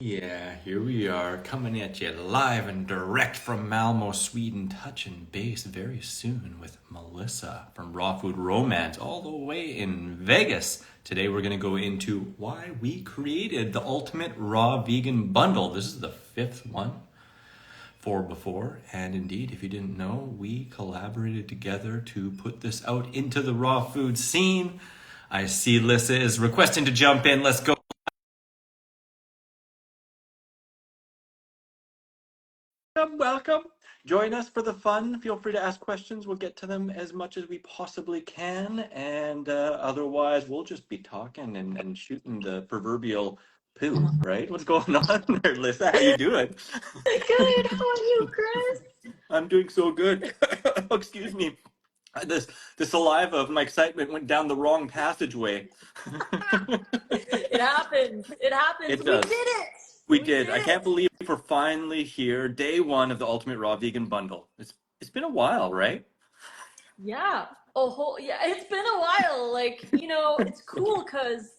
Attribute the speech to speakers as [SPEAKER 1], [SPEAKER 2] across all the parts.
[SPEAKER 1] Yeah, here we are coming at you live and direct from Malmo, Sweden, touching base very soon with Melissa from Raw Food Romance, all the way in Vegas. Today we're going to go into why we created the ultimate raw vegan bundle. This is the fifth one for before, and indeed, if you didn't know, we collaborated together to put this out into the raw food scene. I see Lissa is requesting to jump in. Let's go. Welcome. Join us for the fun. Feel free to ask questions. We'll get to them as much as we possibly can. And otherwise, we'll just be talking and shooting the proverbial poo, right? What's going on there, Lissa? How you doing?
[SPEAKER 2] Good. How are you, Chris?
[SPEAKER 1] I'm doing so good. Excuse me. The saliva of my excitement went down the wrong passageway.
[SPEAKER 2] It happens. It happens.
[SPEAKER 1] It
[SPEAKER 2] We
[SPEAKER 1] does.
[SPEAKER 2] did it.
[SPEAKER 1] We
[SPEAKER 2] We
[SPEAKER 1] did.
[SPEAKER 2] did
[SPEAKER 1] I can't
[SPEAKER 2] it.
[SPEAKER 1] believe we're finally here. Day one of the Ultimate Raw Vegan Bundle. It's been a while, right?
[SPEAKER 2] Yeah. Yeah, it's been a while. It's cool because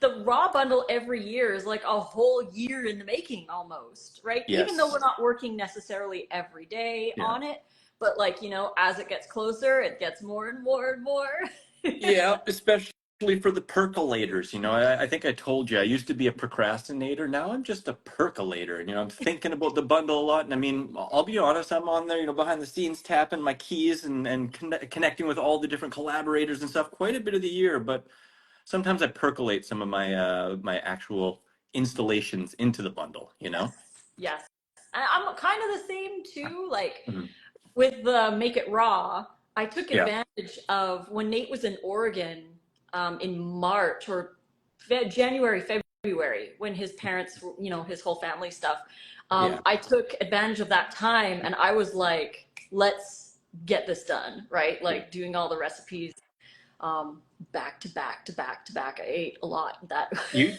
[SPEAKER 2] the raw bundle every year is like a whole year in the making almost, right? Even though we're
[SPEAKER 1] Yes.
[SPEAKER 2] not working necessarily every day
[SPEAKER 1] Yeah.
[SPEAKER 2] on it, but as it gets closer, it gets more and more and more.
[SPEAKER 1] Yeah, especially for the percolators. I think I told you I used to be a procrastinator. Now I'm just a percolator. I'm thinking about the bundle a lot. And I mean, I'll be honest, I'm on there, behind the scenes tapping my keys and connecting with all the different collaborators and stuff quite a bit of the year. But sometimes I percolate some of my actual installations into the bundle.
[SPEAKER 2] Yes. Yes. I'm kind of the same too. Like
[SPEAKER 1] Mhm.
[SPEAKER 2] with the Make It Raw, I took
[SPEAKER 1] Yeah.
[SPEAKER 2] advantage of when Nate was in Oregon in March or January, February, when his parents, his whole family stuff.
[SPEAKER 1] Yeah.
[SPEAKER 2] I took advantage of that time and I was like, let's get this done, right?
[SPEAKER 1] Yeah.
[SPEAKER 2] Like doing all the recipes back to back to back to back. I ate a lot that
[SPEAKER 1] You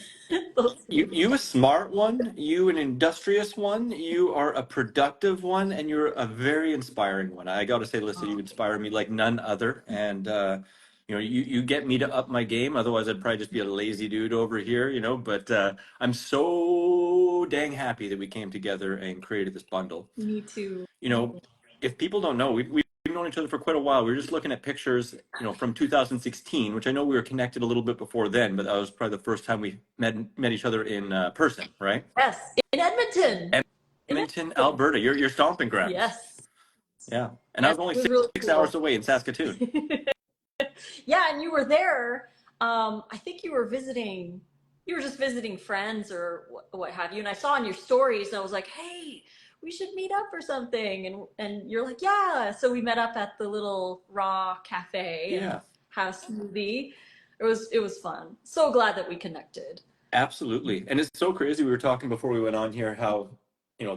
[SPEAKER 2] those
[SPEAKER 1] you a smart one, you an industrious one, you are a productive one, and you're a very inspiring one. I got to say, Lisa, you inspire me like none other, and you get me to up my game. Otherwise, I'd probably just be a lazy dude over here. But I'm so dang happy that we came together and created this bundle.
[SPEAKER 2] Me too.
[SPEAKER 1] you know, if people don't know, we've known each other for quite a while. We were just looking at pictures, from 2016, which I know we were connected a little bit before then, but that was probably the first time we met each other in person, right?
[SPEAKER 2] Yes, in Edmonton. In
[SPEAKER 1] Edmonton,
[SPEAKER 2] Edmonton.
[SPEAKER 1] Alberta, your stomping grounds.
[SPEAKER 2] Yes.
[SPEAKER 1] Yeah, and I
[SPEAKER 2] Yes,
[SPEAKER 1] was only
[SPEAKER 2] it was
[SPEAKER 1] six,
[SPEAKER 2] really
[SPEAKER 1] 6 hours
[SPEAKER 2] cool.
[SPEAKER 1] away in Saskatoon.
[SPEAKER 2] Yeah, and you were there. I think you were visiting. You were just visiting friends or what have you. And I saw on your stories, and I was like, "Hey, we should meet up or something." And you're like, "Yeah." So we met up at the little Raw Cafe and
[SPEAKER 1] Yeah,
[SPEAKER 2] had a smoothie. It was fun. So glad that we connected.
[SPEAKER 1] absolutely. And it's so crazy. We were talking before we went on here how,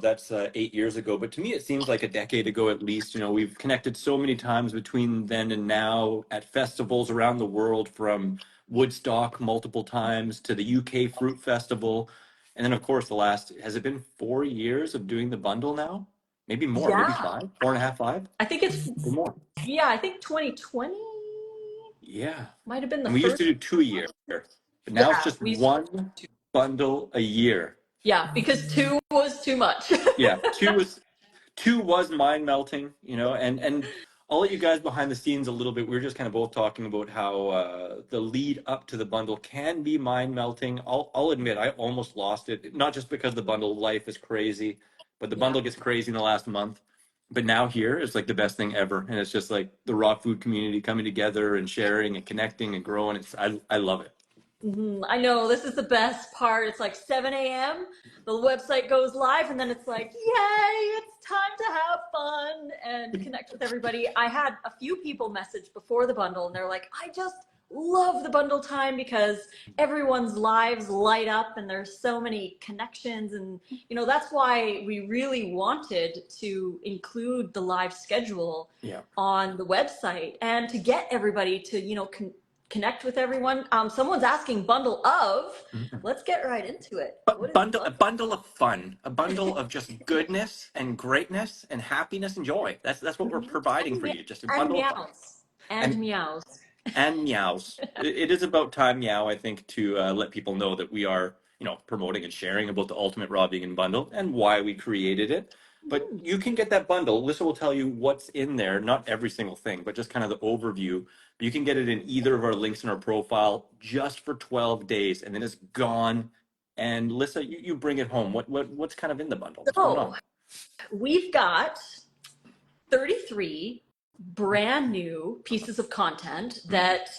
[SPEAKER 1] that's 8 years ago. But to me, it seems like a decade ago at least. We've connected so many times between then and now at festivals around the world, from Woodstock multiple times to the UK Fruit Festival. And then, of course, has it been 4 years of doing the bundle now? Maybe more, maybe
[SPEAKER 2] Yeah,
[SPEAKER 1] five, 4.5, five,
[SPEAKER 2] I think it's
[SPEAKER 1] or more.
[SPEAKER 2] yeah. I think 2020
[SPEAKER 1] Yeah.
[SPEAKER 2] might have been the
[SPEAKER 1] And we used
[SPEAKER 2] first.
[SPEAKER 1] to do 2 a year, but now it's
[SPEAKER 2] Yeah,
[SPEAKER 1] just
[SPEAKER 2] we used to
[SPEAKER 1] one bundle a year.
[SPEAKER 2] Yeah, because two was too much.
[SPEAKER 1] Yeah, two was mind melting, and I'll let you guys behind the scenes a little bit. We were just kind of both talking about how the lead up to the bundle can be mind melting. I'll admit I almost lost it, not just because the bundle life is crazy, but the
[SPEAKER 2] Yeah.
[SPEAKER 1] bundle gets crazy in the last month. But now here is like the best thing ever, and it's just like the raw food community coming together and sharing and connecting and growing. I love it.
[SPEAKER 2] I know this is the best part. It's like 7 a.m. The website goes live, and then it's like, yay, it's time to have fun and connect with everybody. I had a few people message before the bundle, and they're like, I just love the bundle time because everyone's lives light up and there's so many connections. And, that's why we really wanted to include the live schedule
[SPEAKER 1] Yeah.
[SPEAKER 2] on the website and to get everybody to, connect with everyone. Someone's asking bundle of.
[SPEAKER 1] Mhm.
[SPEAKER 2] Let's get right into it. What
[SPEAKER 1] But
[SPEAKER 2] is
[SPEAKER 1] a
[SPEAKER 2] bundle?
[SPEAKER 1] bundle of fun, a bundle of just goodness and greatness and happiness and joy. That's what we're providing
[SPEAKER 2] And,
[SPEAKER 1] for you. Just a
[SPEAKER 2] and
[SPEAKER 1] bundle of fun.
[SPEAKER 2] meows. And
[SPEAKER 1] And
[SPEAKER 2] meows.
[SPEAKER 1] meows. It is about time, meow, I think, to let people know that we are, promoting and sharing about the Ultimate Raw Vegan Bundle and why we created it. But you can get that bundle. Lissa will tell you what's in there, not every single thing, but just kind of the overview. But you can get it in either of our links in our profile just for 12 days, and then it's gone. And Lissa, you bring it home. What's kind of in the bundle? What's going on?
[SPEAKER 2] We've got 33 brand new pieces of content that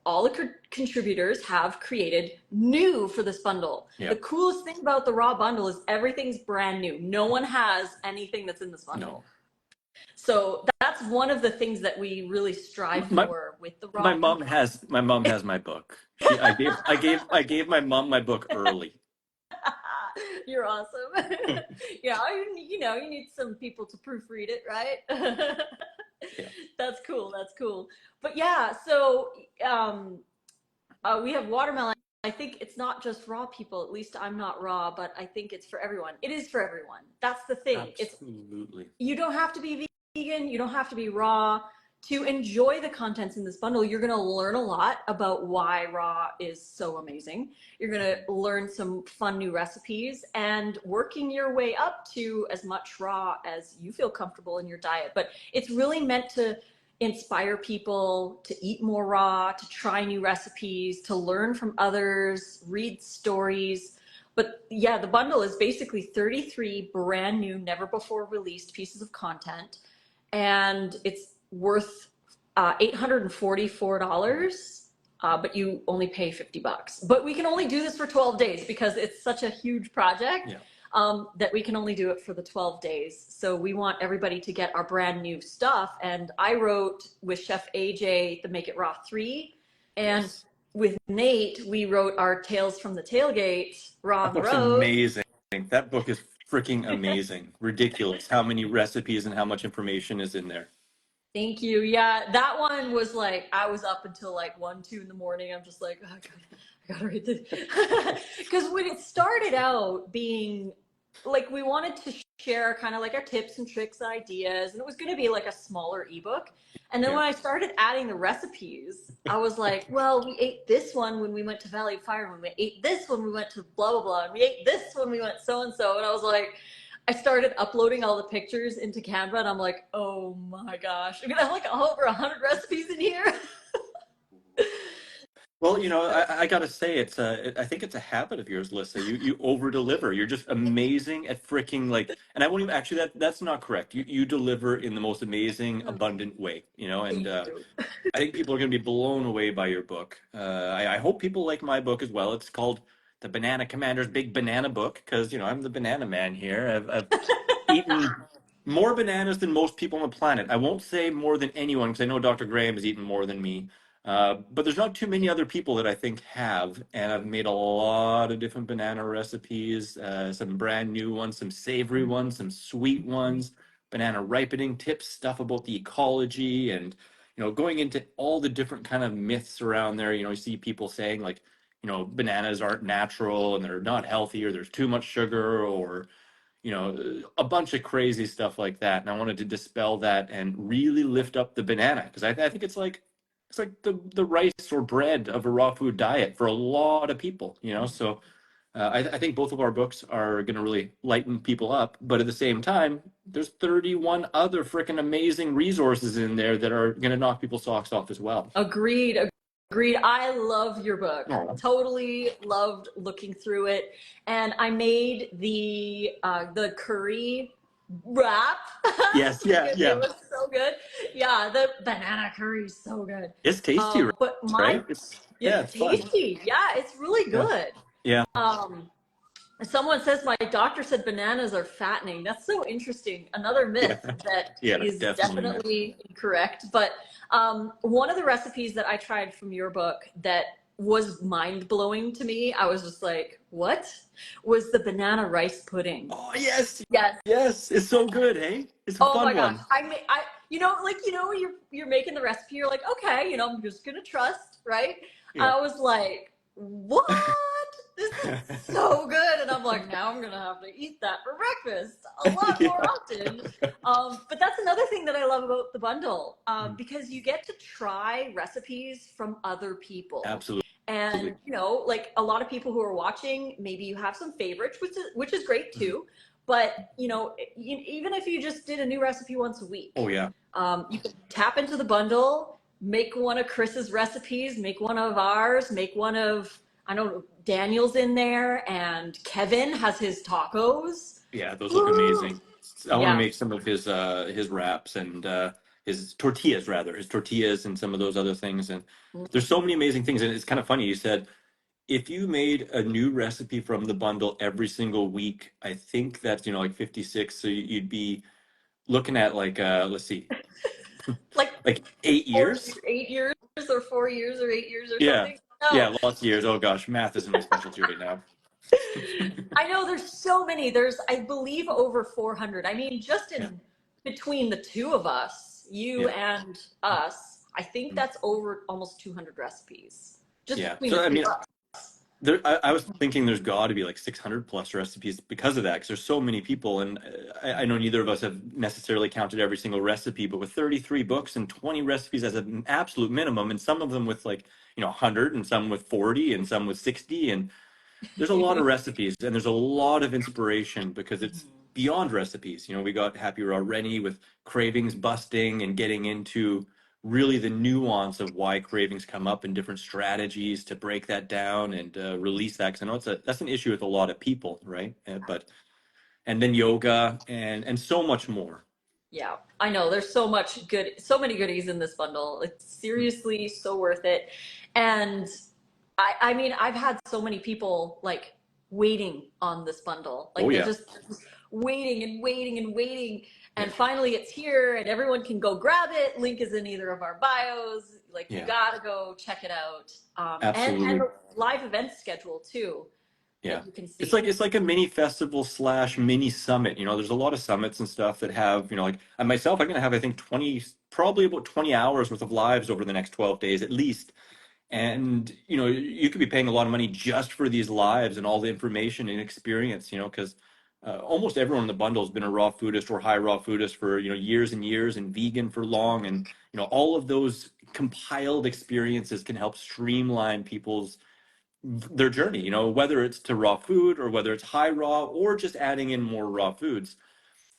[SPEAKER 2] all the contributors have created new for this bundle.
[SPEAKER 1] Yeah.
[SPEAKER 2] The coolest thing about the raw bundle is everything's brand new. No one has anything that's in this bundle.
[SPEAKER 1] No.
[SPEAKER 2] So that's one of the things that we really strive for with the raw.
[SPEAKER 1] My mom has my book. I gave my mom my book early.
[SPEAKER 2] You're awesome. Yeah, you need some people to proofread it, right?
[SPEAKER 1] Yeah.
[SPEAKER 2] That's cool. But yeah, so we have watermelon. I think it's not just raw people. At least I'm not raw, but I think it's for everyone. It is for everyone. That's the thing.
[SPEAKER 1] Absolutely.
[SPEAKER 2] You don't have to be vegan. You don't have to be raw to enjoy the contents in this bundle. You're going to learn a lot about why raw is so amazing. You're going to learn some fun new recipes and working your way up to as much raw as you feel comfortable in your diet. But it's really meant to inspire people to eat more raw, to try new recipes, to learn from others, read stories. But yeah, the bundle is basically 33 brand new, never before released pieces of content. And it's worth $844, but you only pay $50. But we can only do this for 12 days because it's such a huge project.
[SPEAKER 1] Yeah.
[SPEAKER 2] That we can only do it for the 12 days. So we want everybody to get our brand new stuff. And I wrote with Chef AJ the Make It Raw 3. And
[SPEAKER 1] yes.
[SPEAKER 2] With Nate, we wrote our Tales from the Tailgate, Raw on the
[SPEAKER 1] Road. Amazing. That book is freaking amazing. Ridiculous how many recipes and how much information is in there.
[SPEAKER 2] Thank you. Yeah, that one was like, I was up until like 1, 2 in the morning. I'm just like, oh, I gotta read this. Because when it started out being like, we wanted to share kind of like our tips and tricks and ideas, and it was going to be like a smaller ebook. And then when I started adding the recipes, I was like, well, we ate this one when we went to Valley of Fire, when we ate this when we went to blah, blah, blah, and we ate this when we went so-and-so. And I was like, I started uploading all the pictures into Canva, and I'm like, oh my gosh, I'm gonna have like over 100 recipes in here.
[SPEAKER 1] Well, I gotta say, I think it's a habit of yours, Lissa. You over deliver. You're just amazing at freaking and I won't even actually that's not correct. You deliver in the most amazing, abundant way. And I think people are gonna be blown away by your book. I hope people like my book as well. It's called The Banana Commander's Big Banana Book because I'm the banana man here. I've eaten more bananas than most people on the planet. I won't say more than anyone because I know Dr. Graham has eaten more than me. But there's not too many other people that I think have, and I've made a lot of different banana recipes, some brand new ones, some savory ones, some sweet ones, banana ripening tips, stuff about the ecology, and going into all the different kind of myths around there. You see people saying bananas aren't natural and they're not healthy, or there's too much sugar, or a bunch of crazy stuff like that. And I wanted to dispel that and really lift up the banana because I think it's like the rice or bread of a raw food diet for a lot of people, So I think both of our books are going to really lighten people up. But at the same time, there's 31 other freaking amazing resources in there that are going to knock people's socks off as well.
[SPEAKER 2] Agreed. I love your book.
[SPEAKER 1] Oh.
[SPEAKER 2] Totally loved looking through it. And I made the curry wrap.
[SPEAKER 1] Yes, yeah.
[SPEAKER 2] It was so good. Yeah, the banana curry is so good.
[SPEAKER 1] It's tasty,
[SPEAKER 2] but
[SPEAKER 1] right?
[SPEAKER 2] It's tasty.
[SPEAKER 1] Fun.
[SPEAKER 2] Yeah, it's really good.
[SPEAKER 1] Yeah.
[SPEAKER 2] Someone says my doctor said bananas are fattening. That's so interesting. Another myth that is definitely incorrect. But one of the recipes that I tried from your book that was mind-blowing to me, I was just like, what? Was the banana rice pudding.
[SPEAKER 1] Oh, yes.
[SPEAKER 2] Yes.
[SPEAKER 1] Yes. It's so good, hey? It's a fun one. Oh my
[SPEAKER 2] gosh. You're making the recipe, you're like, okay, I'm just going to trust, right? Yeah. I was like, what? This is so good. And I'm like, now I'm going to have to eat that for breakfast a lot more often. But that's another thing that I love about the bundle, because you get to try recipes from other people.
[SPEAKER 1] Absolutely.
[SPEAKER 2] And, you know, like a lot of people who are watching, maybe you have some favorites, which is great too. But, you know, even if you just did a new recipe once a
[SPEAKER 1] Oh
[SPEAKER 2] week,
[SPEAKER 1] yeah.
[SPEAKER 2] you can tap into the bundle, make one of Chris's recipes, make one of ours, make one of, I don't know, Daniel's in there, and Kevin has his tacos.
[SPEAKER 1] Yeah, those look
[SPEAKER 2] Woo!
[SPEAKER 1] amazing. I want to
[SPEAKER 2] Yeah.
[SPEAKER 1] make some of his wraps and his tortillas rather, his tortillas and some of those other things. And there's so many amazing things. And it's kind of funny. You said if you made a new recipe from the bundle every single week, I think that's, like 56. So you'd be looking at like let's see,
[SPEAKER 2] Like
[SPEAKER 1] like 8 years.
[SPEAKER 2] 8 years or 4 years or 8 years or
[SPEAKER 1] Yeah.
[SPEAKER 2] something. No,
[SPEAKER 1] Yeah, lots of years. Oh gosh, math isn't my specialty right now.
[SPEAKER 2] I know there's so many. There's, I believe, over 400. I mean, just
[SPEAKER 1] Yeah.
[SPEAKER 2] in between the two of us, you
[SPEAKER 1] Yeah.
[SPEAKER 2] and us, I think
[SPEAKER 1] Mm.
[SPEAKER 2] that's over almost 200 recipes just
[SPEAKER 1] Yeah.
[SPEAKER 2] between the
[SPEAKER 1] So I
[SPEAKER 2] two
[SPEAKER 1] mean,
[SPEAKER 2] of us.
[SPEAKER 1] I was thinking there's got to be like 600 plus recipes because of that, because there's so many people. And I know neither of us have necessarily counted every single recipe, but with 33 books and 20 recipes as an absolute minimum, and some of them with like, 100 and some with 40 and some with 60. And there's a lot of recipes and there's a lot of inspiration because it's beyond recipes. We got Happy Raw Rennie with cravings busting and getting into really the nuance of why cravings come up and different strategies to break that down and release that. Because I know that's an issue with a lot of people, right? But and then yoga and so much more.
[SPEAKER 2] Yeah, I know. There's so much good, so many goodies in this bundle. It's seriously so worth it. And I mean, I've had so many people like waiting on this bundle.
[SPEAKER 1] Oh
[SPEAKER 2] Like they're
[SPEAKER 1] yeah,
[SPEAKER 2] just waiting and waiting and waiting. And finally it's here and everyone can go grab it. Link is in either of our bios. Like you
[SPEAKER 1] yeah,
[SPEAKER 2] gotta go check it out. And
[SPEAKER 1] absolutely.
[SPEAKER 2] the live event schedule too
[SPEAKER 1] Yeah.
[SPEAKER 2] that you can
[SPEAKER 1] It's
[SPEAKER 2] see.
[SPEAKER 1] like a mini festival slash mini summit. There's a lot of summits and stuff that have, like I myself, I'm gonna have I think 20, probably about 20 hours worth of lives over the next 12 days at least. And you could be paying a lot of money just for these lives and all the information and experience, because almost everyone in the bundle has been a raw foodist or high raw foodist for years and years and vegan for long. And all of those compiled experiences can help streamline people's their journey, whether it's to raw food or whether it's high raw or just adding in more raw foods.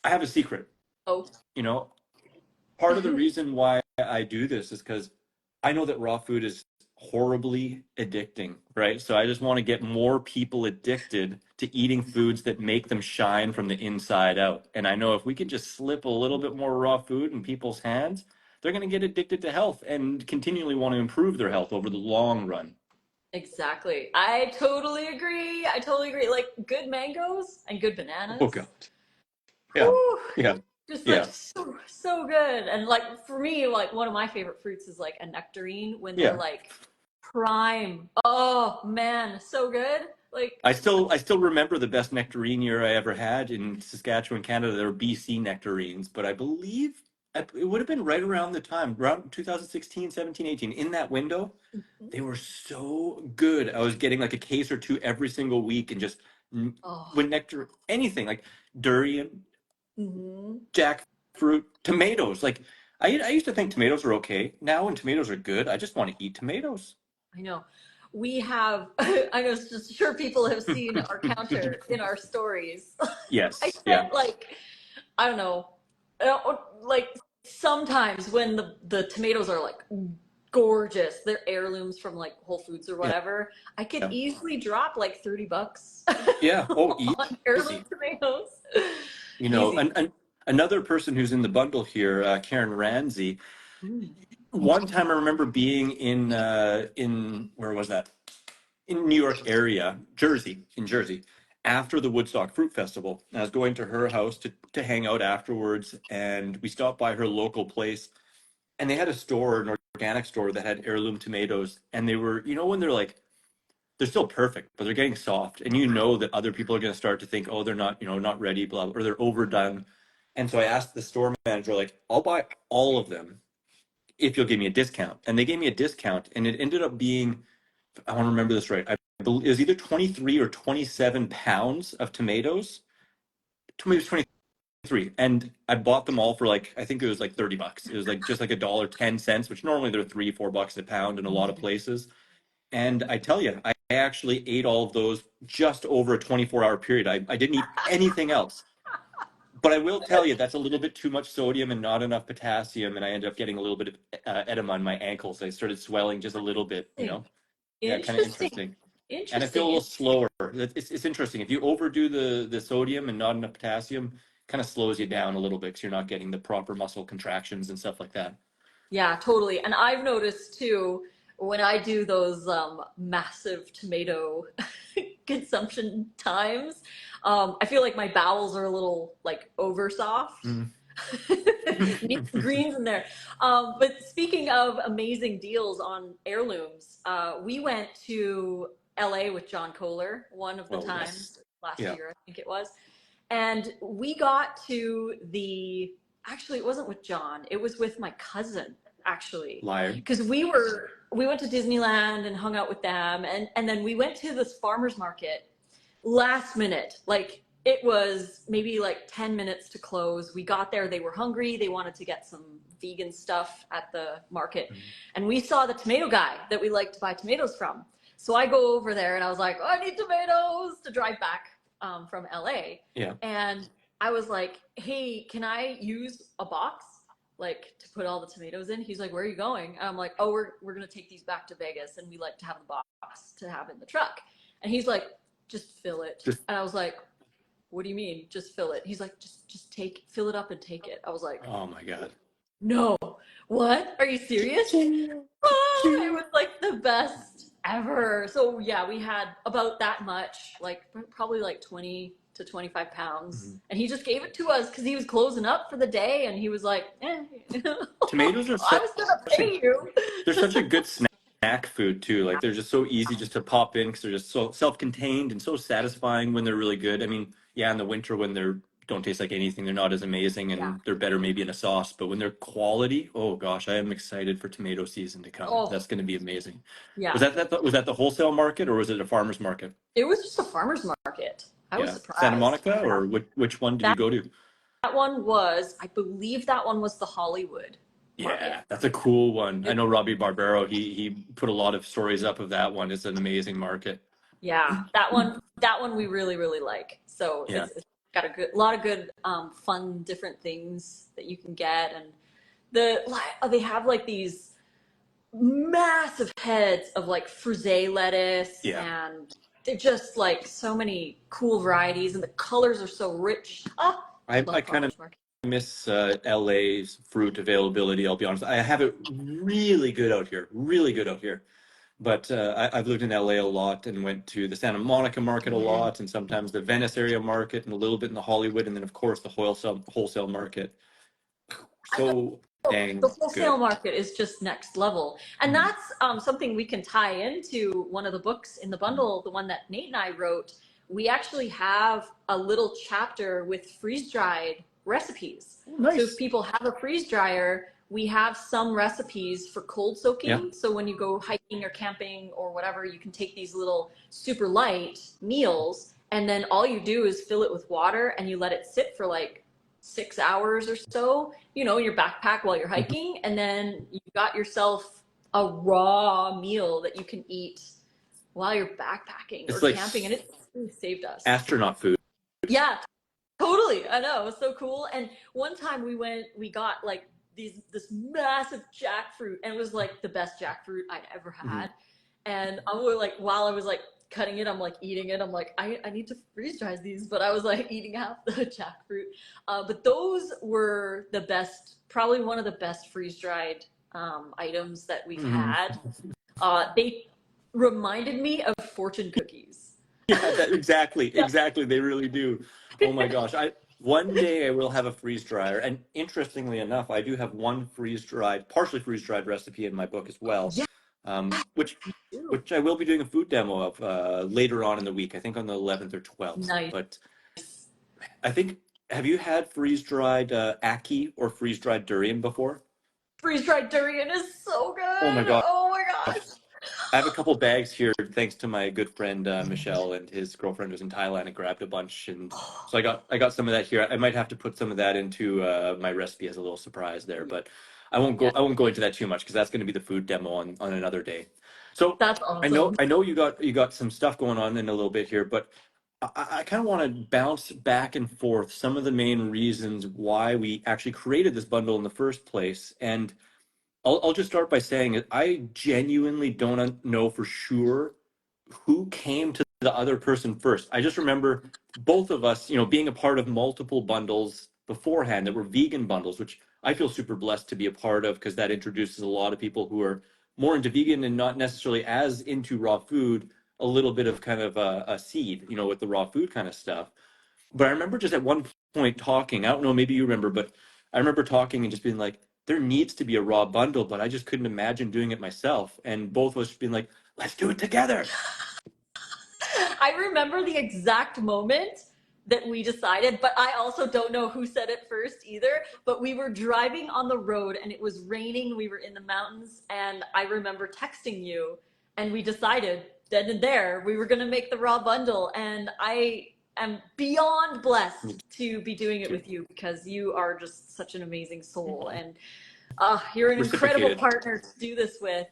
[SPEAKER 1] I have a secret.
[SPEAKER 2] Oh,
[SPEAKER 1] You know, Part of the reason why I do this is because I know that raw food is horribly addicting, right? So I just want to get more people addicted to eating foods that make them shine from the inside out. And I know if we can just slip a little bit more raw food in people's hands, they're going to get addicted to health and continually want to improve their health over the long run.
[SPEAKER 2] exactly. I totally agree. I totally agree. Like good mangoes and good
[SPEAKER 1] Oh
[SPEAKER 2] bananas.
[SPEAKER 1] God. Yeah.
[SPEAKER 2] Whew,
[SPEAKER 1] Yeah.
[SPEAKER 2] just like
[SPEAKER 1] Yeah.
[SPEAKER 2] so good. And like for me, like one of my favorite fruits is like a nectarine when they're
[SPEAKER 1] Yeah.
[SPEAKER 2] like prime. Oh man, so good. Like
[SPEAKER 1] I still remember the best nectarine year I ever had in Saskatchewan, Canada. There were BC nectarines, but I believe it would have been right around the time, around 2016, 17, 18. In that window, they were so good. I was getting like a case or two every single week and just
[SPEAKER 2] oh,
[SPEAKER 1] when nectar, anything like durian,
[SPEAKER 2] hmm
[SPEAKER 1] jackfruit, tomatoes. Like I used to think tomatoes were okay. Now when tomatoes are good, I just want to eat tomatoes.
[SPEAKER 2] I know. We have I know just sure people have seen our counter in our stories. I
[SPEAKER 1] Yes. Yeah.
[SPEAKER 2] spent like I don't know, like sometimes when the tomatoes are like gorgeous, they're heirlooms from like Whole Foods or
[SPEAKER 1] Yeah.
[SPEAKER 2] whatever. I could
[SPEAKER 1] Yeah.
[SPEAKER 2] easily drop like $30
[SPEAKER 1] Yeah. Oh,
[SPEAKER 2] on heirloom
[SPEAKER 1] easy.
[SPEAKER 2] tomatoes.
[SPEAKER 1] You know,
[SPEAKER 2] Easy.
[SPEAKER 1] another person who's in the bundle here, Karen Ramsey.
[SPEAKER 2] Mm.
[SPEAKER 1] One time I remember being in where was that? In New York area, in Jersey, after the Woodstock Fruit Festival. And I was going to her house to hang out afterwards, and we stopped by her local place, and they had a store, an organic store that had heirloom tomatoes, and they were, when they're like they're still perfect, but they're getting soft, and that other people are going to start to think, oh, they're not, not ready, blah, or they're overdone. And so I asked the store manager, like, I'll buy all of them if you'll give me a discount. And they gave me a discount, and it ended up being, I want to remember this right, it was either 23 or 27 pounds of tomatoes. Maybe it was 23. And I bought them all for like, I think it was like $30. It was like just like $1.10, which normally they're $3, $4 a pound in a lot of places. And I tell you, I actually ate all of those just over a 24-hour period. I didn't eat anything else. But I will tell you, that's a little bit too much sodium and not enough potassium, and I ended up getting a little bit of edema on my ankles. I started swelling just a little bit, you know? Yeah, kind of
[SPEAKER 2] Interesting.
[SPEAKER 1] interesting. And I feel a
[SPEAKER 2] Interesting.
[SPEAKER 1] little slower. It's interesting. If you overdo the sodium and not enough potassium, it kind of slows you down a little bit because you're not getting the proper muscle contractions and stuff like that.
[SPEAKER 2] Yeah, totally. And I've noticed too, when I do those massive tomato consumption times, I feel like my bowels are a little like over soft.
[SPEAKER 1] Mm.
[SPEAKER 2] Need some greens in there. But speaking of amazing deals on heirlooms, we went to LA with John Kohler one of the
[SPEAKER 1] Oh, yes.
[SPEAKER 2] times last
[SPEAKER 1] Yeah.
[SPEAKER 2] year, I think it was. And we got to actually, it wasn't with John, it was with my cousin, actually.
[SPEAKER 1] Liar.
[SPEAKER 2] Because we went to Disneyland and hung out with them. And then we went to this farmer's market last minute. Like, it was maybe like 10 minutes to close. We got there, they were hungry, they wanted to get some vegan stuff at the market.
[SPEAKER 1] Mhm.
[SPEAKER 2] And we saw the tomato guy that we like to buy tomatoes from. So I go over there and I was like, oh, I need tomatoes to drive back from LA.
[SPEAKER 1] Yeah.
[SPEAKER 2] And I was like, hey, can I use a box like to put all the tomatoes in? He's like, where are you going? And I'm like, oh, we're gonna take these back to Vegas and we like to have the box to have in the truck. And he's like, just fill it.
[SPEAKER 1] Just
[SPEAKER 2] And I was like, what do you mean? Just fill it. He's like, just fill it up and take it. I was like,
[SPEAKER 1] oh my God.
[SPEAKER 2] no, what? Are you serious? Oh, it was like the best ever. So yeah, we had about that much, like probably like 20 to 25 pounds.
[SPEAKER 1] Mhm.
[SPEAKER 2] And he just gave it to us because he was closing up for the day and he was like,
[SPEAKER 1] Tomatoes are
[SPEAKER 2] I was gonna pay you.
[SPEAKER 1] they're such a good snack food too. Like they're just so easy just to pop in because they're just so self-contained and so satisfying when they're really good. I mean, yeah, in the winter when they're don't taste like anything, they're not as amazing
[SPEAKER 2] Yeah.
[SPEAKER 1] and they're better maybe in a sauce. But when they're quality, oh gosh, I am excited for tomato season to come.
[SPEAKER 2] Oh,
[SPEAKER 1] That's going to be amazing.
[SPEAKER 2] yeah.
[SPEAKER 1] Was that the wholesale market or was it a farmer's market?
[SPEAKER 2] It was just a farmer's market. I was
[SPEAKER 1] Yeah, Santa
[SPEAKER 2] surprised.
[SPEAKER 1] Monica or which one did you
[SPEAKER 2] That
[SPEAKER 1] go to?
[SPEAKER 2] that one was, I believe that one was the Hollywood market.
[SPEAKER 1] Yeah, that's a cool one. I
[SPEAKER 2] It,
[SPEAKER 1] know Robbie Barbero, he put a lot of stories up of that one. It's an amazing market.
[SPEAKER 2] yeah, that one we really, really like. So
[SPEAKER 1] Yeah.
[SPEAKER 2] it's got a lot of good, fun, different things that you can get. And they have like these massive heads of like frisee lettuce
[SPEAKER 1] Yeah.
[SPEAKER 2] and they're just like so many cool varieties and the colors are so rich. Ah,
[SPEAKER 1] I
[SPEAKER 2] love
[SPEAKER 1] kind of
[SPEAKER 2] farmers market.
[SPEAKER 1] miss LA's fruit availability, I'll be honest. I have it really good out here, really good out here. But I've lived in LA a lot and went to the Santa Monica market a
[SPEAKER 2] Yeah.
[SPEAKER 1] lot and sometimes the Venice area market and a little bit in the Hollywood and then of course the wholesale market.
[SPEAKER 2] I know
[SPEAKER 1] So
[SPEAKER 2] the
[SPEAKER 1] dang
[SPEAKER 2] wholesale
[SPEAKER 1] good.
[SPEAKER 2] market is just next level. And
[SPEAKER 1] Mhm.
[SPEAKER 2] that's something we can tie into one of the books in the bundle, the one that Nate and I wrote. We actually have a little chapter with freeze dried recipes.
[SPEAKER 1] Oh,
[SPEAKER 2] So if
[SPEAKER 1] nice.
[SPEAKER 2] people have a freeze dryer, we have some recipes for cold
[SPEAKER 1] Yeah.
[SPEAKER 2] soaking. So when you go hiking or camping or whatever, you can take these little super light meals and then all you do is fill it with water and you let it sit for like 6 hours or so, in your backpack while you're
[SPEAKER 1] Mhm.
[SPEAKER 2] hiking. And then you got yourself a raw meal that you can eat while you're backpacking or
[SPEAKER 1] It's like
[SPEAKER 2] camping. And it really saved us.
[SPEAKER 1] astronaut food.
[SPEAKER 2] Yeah, totally. I know. It was so cool. And one time we got like this massive jackfruit and it was like the best jackfruit I'd ever
[SPEAKER 1] Mhm.
[SPEAKER 2] had. And I was like, while I was like cutting it, I'm like eating it. I'm like, I need to freeze dry these, but I was like eating half the jackfruit. But those were the best, probably one of the best freeze dried items that we've
[SPEAKER 1] Mhm.
[SPEAKER 2] had. They reminded me of fortune cookies.
[SPEAKER 1] Yeah,
[SPEAKER 2] Yeah.
[SPEAKER 1] exactly. They really do. Oh my gosh. I one day I will have a freeze dryer. And interestingly enough, I do have one partially freeze dried recipe in my book as well.
[SPEAKER 2] Yeah,
[SPEAKER 1] Um, which
[SPEAKER 2] me too.
[SPEAKER 1] which I will be doing a food demo of later on in the week, I think on the 11th or 12th.
[SPEAKER 2] Nice.
[SPEAKER 1] But I think have you had freeze dried ackee or freeze dried durian before?
[SPEAKER 2] Freeze dried durian is so
[SPEAKER 1] Oh my
[SPEAKER 2] good.
[SPEAKER 1] gosh.
[SPEAKER 2] Oh my gosh.
[SPEAKER 1] I have a couple bags here, thanks to my good friend Michelle and his girlfriend was in Thailand and grabbed a bunch, and so I got some of that here. I might have to put some of that into my recipe as a little surprise there, but
[SPEAKER 2] Yeah.
[SPEAKER 1] I won't go into that too much because that's going to be the food demo on another day. So
[SPEAKER 2] That's awesome.
[SPEAKER 1] I know you got some stuff going on in a little bit here, but I kind of want to bounce back and forth some of the main reasons why we actually created this bundle in the first place. And I'll just start by saying I genuinely don't know for sure who came to the other person first. I just remember both of us, you know, being a part of multiple bundles beforehand that were vegan bundles, which I feel super blessed to be a part of because that introduces a lot of people who are more into vegan and not necessarily as into raw food, a little bit of kind of a seed, you know, with the raw food kind of stuff. But I remember just at one point talking, I don't know, maybe you remember, but I remember talking and just being like, there needs to be a raw bundle, but I just couldn't imagine doing it myself. And both of us being like, let's do it together.
[SPEAKER 2] I remember the exact moment that we decided, but I also don't know who said it first either. But we were driving on the road and it was raining. We were in the mountains, and I remember texting you, and we decided then and there we were going to make the raw bundle. And I am beyond blessed to be doing it with you because you are just such an amazing soul, and you're an incredible
[SPEAKER 1] Reciprocated.
[SPEAKER 2] partner to do this with.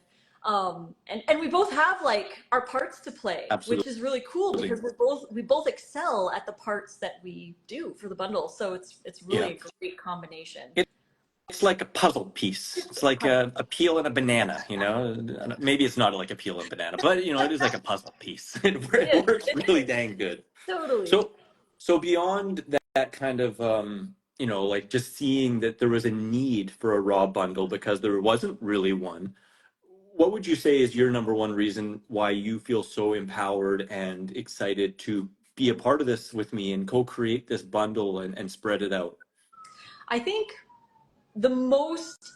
[SPEAKER 2] And we both have like our parts to play, which
[SPEAKER 1] Absolutely.
[SPEAKER 2] is really cool because we both excel at the parts that we do for the bundle. So it's
[SPEAKER 1] Yeah.
[SPEAKER 2] really a great combination.
[SPEAKER 1] It's like a puzzle piece. It's like a peel and a banana, you know? Maybe it's not like a peel and banana, but you know, it is like a puzzle piece. It works
[SPEAKER 2] It
[SPEAKER 1] really
[SPEAKER 2] is.
[SPEAKER 1] dang good.
[SPEAKER 2] Totally.
[SPEAKER 1] So, so beyond that kind of, you know, like just seeing that there was a need for a raw bundle because there wasn't really one, what would you say is your number one reason why you feel so empowered and excited to be a part of this with me and co-create this bundle and spread it out?
[SPEAKER 2] I think the most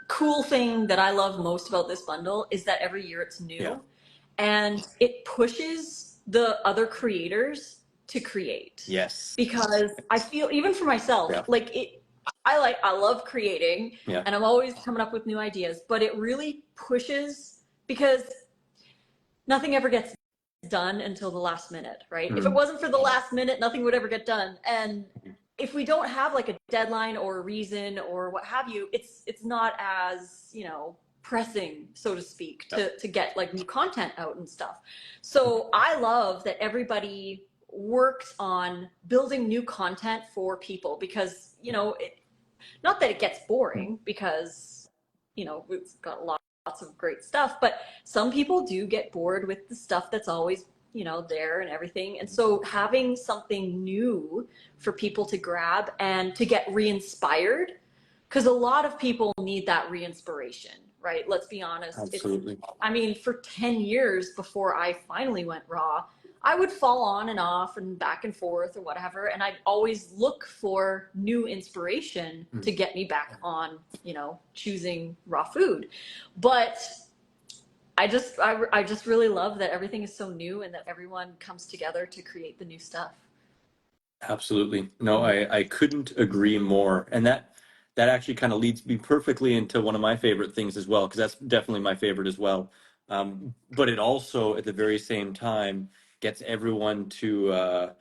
[SPEAKER 2] cool thing that I love most about this bundle is that every year it's
[SPEAKER 1] Yeah.
[SPEAKER 2] new and it pushes the other creators to create.
[SPEAKER 1] Yes.
[SPEAKER 2] Because I feel, even for myself,
[SPEAKER 1] Yeah.
[SPEAKER 2] like I love creating
[SPEAKER 1] Yeah.
[SPEAKER 2] and I'm always coming up with new ideas, but it really pushes because nothing ever gets done until the last minute, right? If it
[SPEAKER 1] Mm.
[SPEAKER 2] wasn't for the last minute, nothing would ever get done. And if we don't have like a deadline or a reason or what have you, it's not as, you know, pressing, so to speak, to get like new content out and stuff. So I love that everybody works on building new content for people because, you know, not that it gets boring because, you know, we've got lots of great stuff, but some people do get bored with the stuff that's always, you know, there and everything. And so having something new for people to grab and to get re-inspired, because a lot of people need that re-inspiration, right? Let's be honest.
[SPEAKER 1] Absolutely.
[SPEAKER 2] I mean, for 10 years before I finally went raw, I would fall on and off and back and forth or whatever, and I'd always look for new inspiration to get me back on, you know, choosing raw food. But I just really love that everything is so new and that everyone comes together to create the new stuff.
[SPEAKER 1] Absolutely. No, I couldn't agree more. And that actually kind of leads me perfectly into one of my favorite things as well, because that's definitely my favorite as well. But it also, at the very same time, gets everyone to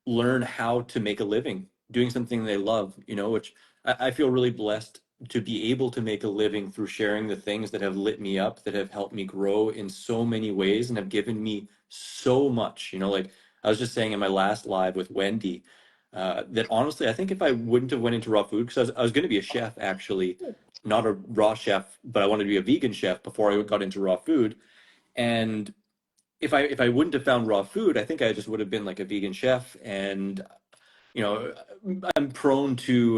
[SPEAKER 1] learn how to make a living doing something they love, you know, which I feel really blessed to be able to make a living through sharing the things that have lit me up, that have helped me grow in so many ways and have given me so much, you know, like I was just saying in my last live with Wendy, that honestly, I think if I wouldn't have went into raw food, because I was going to be a chef actually, not a raw chef, but I wanted to be a vegan chef before I got into raw food. And if I wouldn't have found raw food, I think I just would have been like a vegan chef. And you know, I'm prone to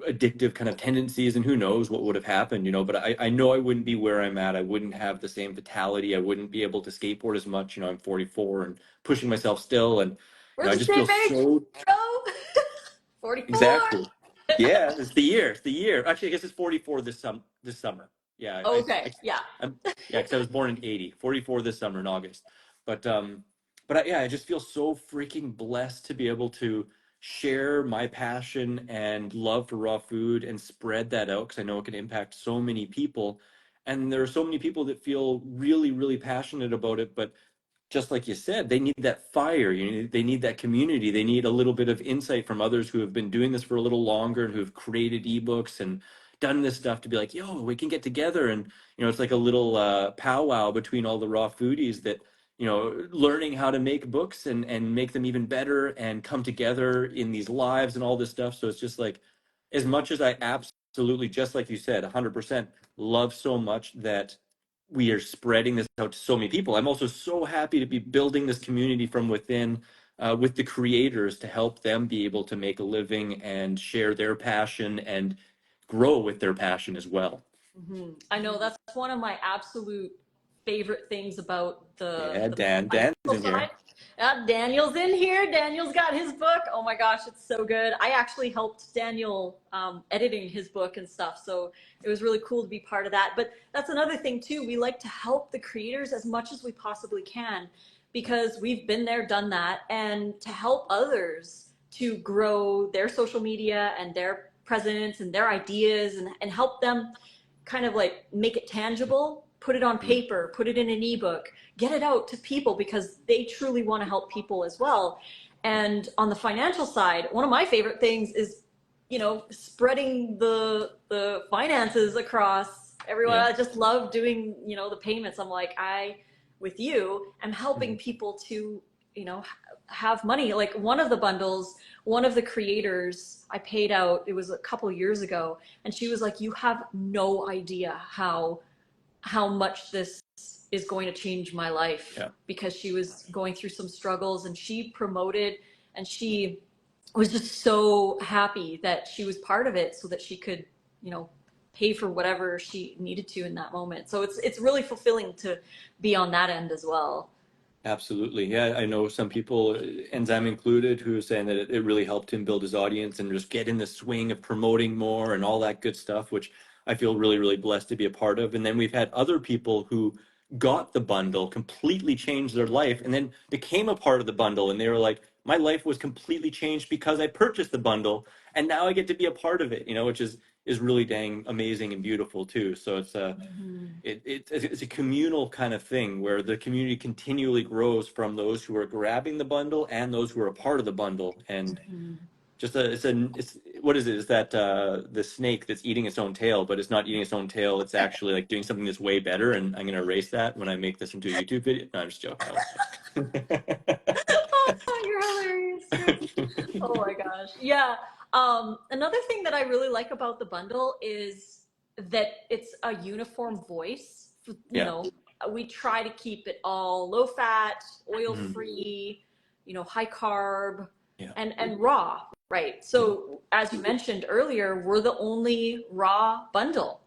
[SPEAKER 1] addictive kind of tendencies, and who knows what would have happened, you know. But I know I wouldn't be where I'm at. I wouldn't have the same vitality. I wouldn't be able to skateboard as much. You know, I'm 44 and pushing myself still, and you
[SPEAKER 2] We're
[SPEAKER 1] know, I
[SPEAKER 2] the
[SPEAKER 1] just
[SPEAKER 2] same
[SPEAKER 1] feel
[SPEAKER 2] age,
[SPEAKER 1] so.
[SPEAKER 2] bro. 44.
[SPEAKER 1] Exactly. Yeah, it's the year. It's the year. Actually, I guess it's 44 this summer. Yeah,
[SPEAKER 2] Okay, yeah.
[SPEAKER 1] yeah, because I was born in 80. 44 this summer in August. But yeah, I just feel so freaking blessed to be able to share my passion and love for raw food and spread that out because I know it can impact so many people. And there are so many people that feel really, really passionate about it, but just like you said, they need that fire. They need that community. They need a little bit of insight from others who have been doing this for a little longer and who've created ebooks and done this stuff to be like, yo, we can get together. And, it's like a little powwow between all the raw foodies that, learning how to make books and make them even better and come together in these lives and all this stuff. So it's just like, as much as I absolutely, just like you said, 100% love so much that we are spreading this out to so many people. I'm also so happy to be building this community from within with the creators to help them be able to make a living and share their passion and grow with their passion as well.
[SPEAKER 2] I know that's one of my absolute favorite things about
[SPEAKER 1] Yeah,
[SPEAKER 2] the
[SPEAKER 1] Dan's in here.
[SPEAKER 2] Daniel's in here. Daniel's got his book. Oh my gosh, it's so good. I actually helped Daniel editing his book and stuff, so it was really cool to be part of that. But that's another thing too. We like to help the creators as much as we possibly can because we've been there, done that, and to help others to grow their social media and their presence and their ideas and help them kind of like make it tangible, put it on paper, put it in an ebook, get it out to people because they truly want to help people as well. And on the financial side, one of my favorite things is, spreading the finances across everyone.
[SPEAKER 1] Yeah.
[SPEAKER 2] I just love doing, the payments. I'm like, with you, I'm helping people to, have money. Like one of the bundles, one of the creators I paid out, it was a couple years ago, and she was like, you have no idea how much this is going to change my life.
[SPEAKER 1] Yeah.
[SPEAKER 2] Because she was going through some struggles and she promoted and she was just so happy that she was part of it so that she could, pay for whatever she needed to in that moment. So it's really fulfilling to be on that end as well.
[SPEAKER 1] Absolutely. Yeah, I know some people, Enzyme included, who are saying that it really helped him build his audience and just get in the swing of promoting more and all that good stuff, which I feel really, really blessed to be a part of. And then we've had other people who got the bundle, completely changed their life, and then became a part of the bundle. And they were like, my life was completely changed because I purchased the bundle, and now I get to be a part of it, which is really dang amazing and beautiful too. So it's a communal kind of thing where the community continually grows from those who are grabbing the bundle and those who are a part of the bundle. And just it's what is it? Is that the snake that's eating its own tail, but it's not eating its own tail. It's actually like doing something that's way better. And I'm gonna erase that when I make this into a YouTube video. No, I'm just joking.
[SPEAKER 2] Oh, you're hilarious. Oh my gosh. Yeah. Another thing that I really like about the bundle is that it's a uniform voice. We try to keep it all low fat, oil free, high carb, and raw, right? So as you mentioned earlier, we're the only raw bundle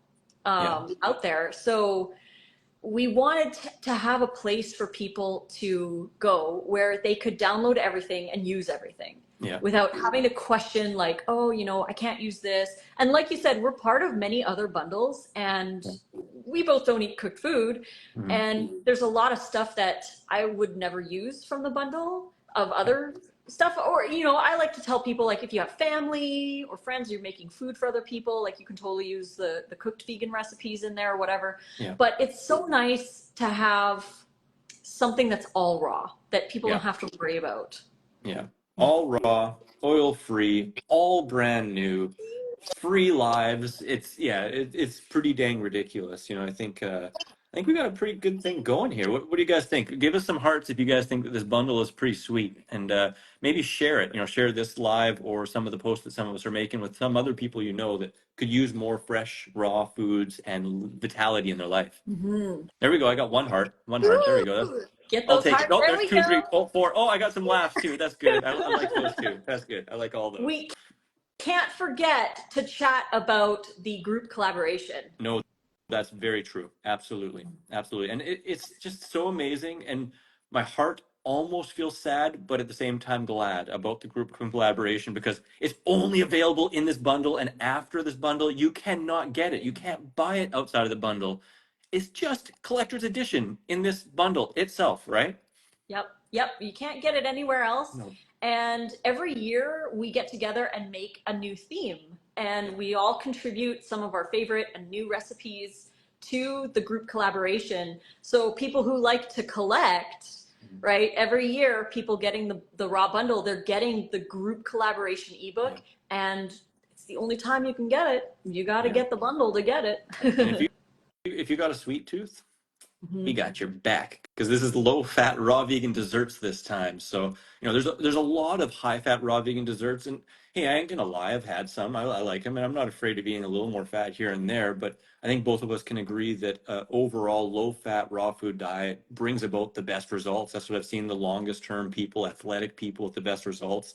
[SPEAKER 2] out there. So we wanted to have a place for people to go where they could download everything and use everything without having to question like, oh, I can't use this. And like you said, we're part of many other bundles and we both don't eat cooked food. And there's a lot of stuff that I would never use from the bundle of other stuff. Or, I like to tell people, like, if you have family or friends, you're making food for other people, like you can totally use the cooked vegan recipes in there or whatever. But it's so nice to have something that's all raw that people don't have to worry about.
[SPEAKER 1] All raw, oil free, all brand new, free lives. It's pretty dang ridiculous. I think we got a pretty good thing going here. What do you guys think? Give us some hearts if you guys think that this bundle is pretty sweet, and maybe share it. Share this live or some of the posts that some of us are making with some other people that could use more fresh, raw foods and vitality in their life. There we go. I got one heart. One heart. There we go.
[SPEAKER 2] Get those hearts.
[SPEAKER 1] Oh,
[SPEAKER 2] there
[SPEAKER 1] there's
[SPEAKER 2] we
[SPEAKER 1] 2,
[SPEAKER 2] go.
[SPEAKER 1] 3, 4. Oh, I got some laughs too. That's good. I like those too. That's good. I like all those.
[SPEAKER 2] We can't forget to chat about the group collaboration.
[SPEAKER 1] No, that's very true. Absolutely. Absolutely. And it's just so amazing. And my heart almost feels sad, but at the same time glad about the group collaboration because it's only available in this bundle. And after this bundle, you cannot get it. You can't buy it outside of the bundle. It's just collector's edition in this bundle itself, right?
[SPEAKER 2] Yep. You can't get it anywhere else.
[SPEAKER 1] No.
[SPEAKER 2] And every year we get together and make a new theme. And we all contribute some of our favorite and new recipes to the group collaboration. So people who like to collect, right? Every year, people getting the raw bundle, they're getting the group collaboration ebook. And it's the only time you can get it. You got to get the bundle to get it.
[SPEAKER 1] And if you got a sweet tooth, we got your back, because this is low-fat raw vegan desserts this time. So, there's a lot of high-fat raw vegan desserts, and hey, I ain't gonna lie, I've had some. I like them, and I'm not afraid of eating a little more fat here and there. But I think both of us can agree that overall, low-fat raw food diet brings about the best results. That's what I've seen the longest-term people, athletic people with the best results.